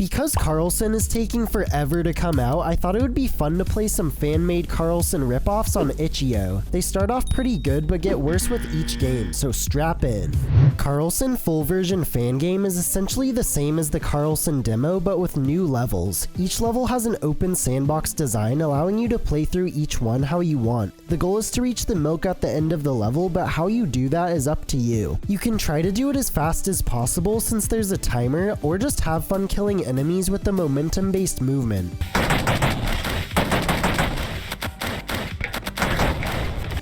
Because Karlson is taking forever to come out, I thought it would be fun to play some fan-made Karlson ripoffs on Itchio. They start off pretty good but get worse with each game, so strap in. Karlson full version Fangame is essentially the same as the Karlson demo but with new levels. Each level has an open sandbox design allowing you to play through each one how you want. The goal is to reach the milk at the end of the level, but how you do that is up to you. You can try to do it as fast as possible since there's a timer, or just have fun killing enemies with the momentum-based movement.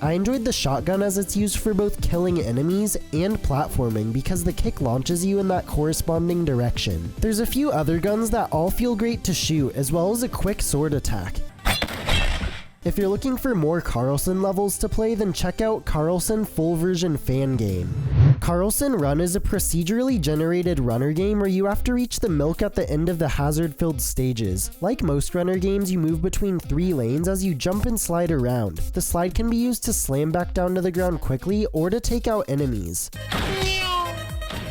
I enjoyed the shotgun as it's used for both killing enemies and platforming because the kick launches you in that corresponding direction. There's a few other guns that all feel great to shoot, as well as a quick sword attack. If you're looking for more Karlson levels to play, then check out Karlson full version Fangame. Karlson Run is a procedurally generated runner game where you have to reach the milk at the end of the hazard-filled stages. Like most runner games, you move between 3 lanes as you jump and slide around. The slide can be used to slam back down to the ground quickly or to take out enemies.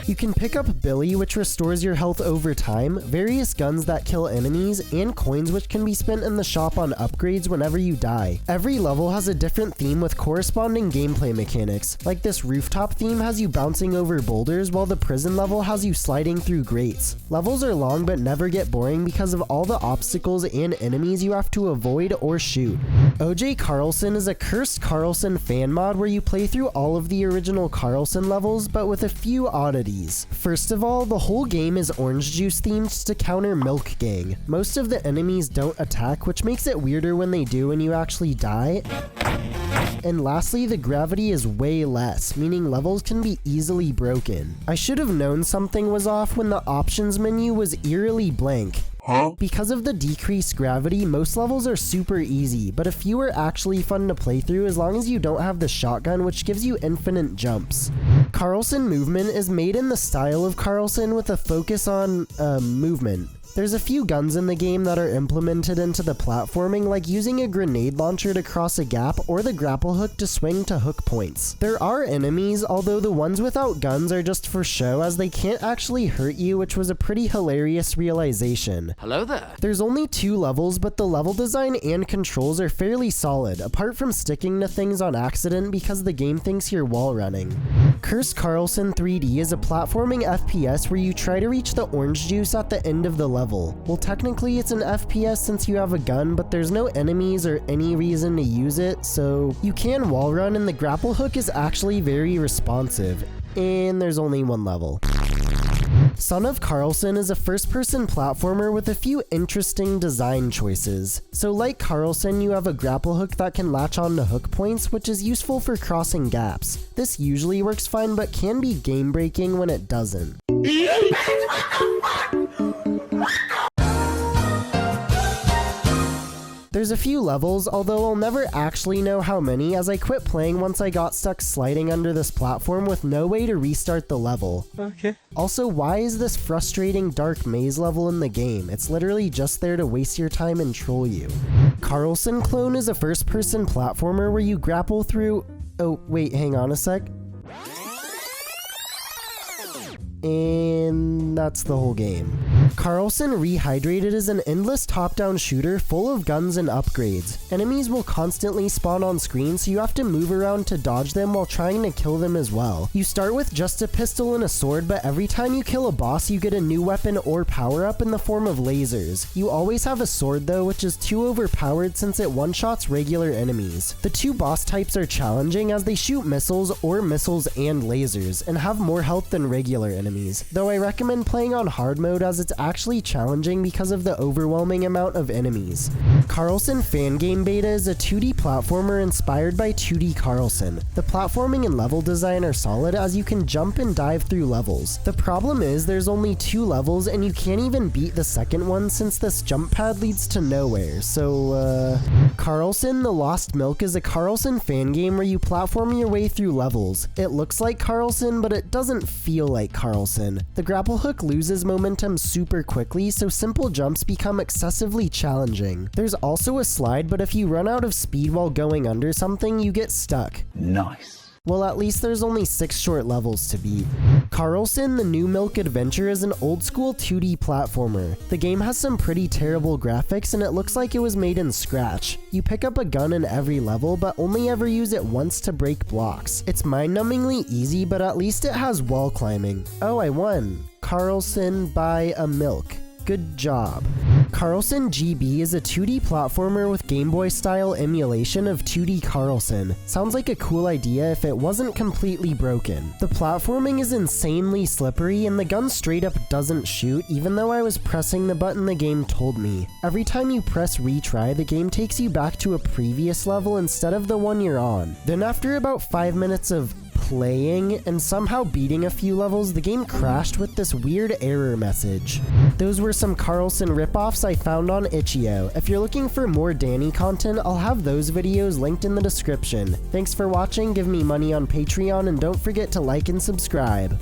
You can pick up Billy, which restores your health over time, various guns that kill enemies, and coins which can be spent in the shop on upgrades whenever you die. Every level has a different theme with corresponding gameplay mechanics, like this rooftop theme has you bouncing over boulders while the prison level has you sliding through grates. Levels are long but never get boring because of all the obstacles and enemies you have to avoid or shoot. OJ Karlson is a cursed Karlson fan mod where you play through all of the original Karlson levels but with a few oddities. First of all, the whole game is orange juice themed to counter Milk Gang. Most of the enemies don't attack, which makes it weirder when they do and you actually die. And lastly, the gravity is way less, meaning levels can be easily broken. I should have known something was off when the options menu was eerily blank. Because of the decreased gravity, most levels are super easy, but a few are actually fun to play through as long as you don't have the shotgun, which gives you infinite jumps. Karlson Movement is made in the style of Karlson with a focus on movement. There's a few guns in the game that are implemented into the platforming, like using a grenade launcher to cross a gap or the grapple hook to swing to hook points. There are enemies, although the ones without guns are just for show as they can't actually hurt you, which was a pretty hilarious realization. Hello there. There's only 2 levels, but the level design and controls are fairly solid, apart from sticking to things on accident because the game thinks you're wall running. Cursed Karlson 3D is a platforming FPS where you try to reach the orange juice at the end of the level. Well, technically it's an FPS since you have a gun, but there's no enemies or any reason to use it, so you can wall run and the grapple hook is actually very responsive. And there's only 1 level. Son of Karlson is a first-person platformer with a few interesting design choices. So like Karlson, you have a grapple hook that can latch on to hook points, which is useful for crossing gaps. This usually works fine, but can be game-breaking when it doesn't. There's a few levels, although I'll never actually know how many as I quit playing once I got stuck sliding under this platform with no way to restart the level. Okay. Also, why is this frustrating dark maze level in the game? It's literally just there to waste your time and troll you. Karlson Clone is a first-person platformer where you grapple through... Oh, wait, hang on a sec. And that's the whole game. Karlson Rehydrated is an endless top-down shooter full of guns and upgrades. Enemies will constantly spawn on screen, so you have to move around to dodge them while trying to kill them as well. You start with just a pistol and a sword, but every time you kill a boss, you get a new weapon or power-up in the form of lasers. You always have a sword though, which is too overpowered since it one-shots regular enemies. The 2 boss types are challenging as they shoot missiles or missiles and lasers, and have more health than regular enemies, though I recommend playing on hard mode as it's actually challenging because of the overwhelming amount of enemies. Karlson Fangame Beta is a 2D platformer inspired by 2D Karlson. The platforming and level design are solid as you can jump and dive through levels. The problem is there's only 2 levels and you can't even beat the second one since this jump pad leads to nowhere, so Karlson The Lost Milk is a Karlson fangame where you platform your way through levels. It looks like Karlson, but it doesn't feel like Karlson. The grapple hook loses momentum super quickly, so simple jumps become excessively challenging. There's also a slide, but if you run out of speed while going under something, you get stuck. Nice. Well, at least there's only 6 short levels to beat. Karlson: The New Milk Adventure is an old-school 2D platformer. The game has some pretty terrible graphics and it looks like it was made in Scratch. You pick up a gun in every level, but only ever use it once to break blocks. It's mind-numbingly easy, but at least it has wall climbing. Oh, I won. Karlson, buy a milk. Good job. Karlson GB is a 2D platformer with Game Boy style emulation of 2D Karlson. Sounds like a cool idea if it wasn't completely broken. The platforming is insanely slippery and the gun straight up doesn't shoot even though I was pressing the button the game told me. Every time you press retry, the game takes you back to a previous level instead of the one you're on. Then after about 5 minutes of playing and somehow beating a few levels, the game crashed with this weird error message. Those were some Karlson ripoffs I found on Itchio. If you're looking for more Dani content, I'll have those videos linked in the description. Thanks for watching, give me money on Patreon, and don't forget to like and subscribe.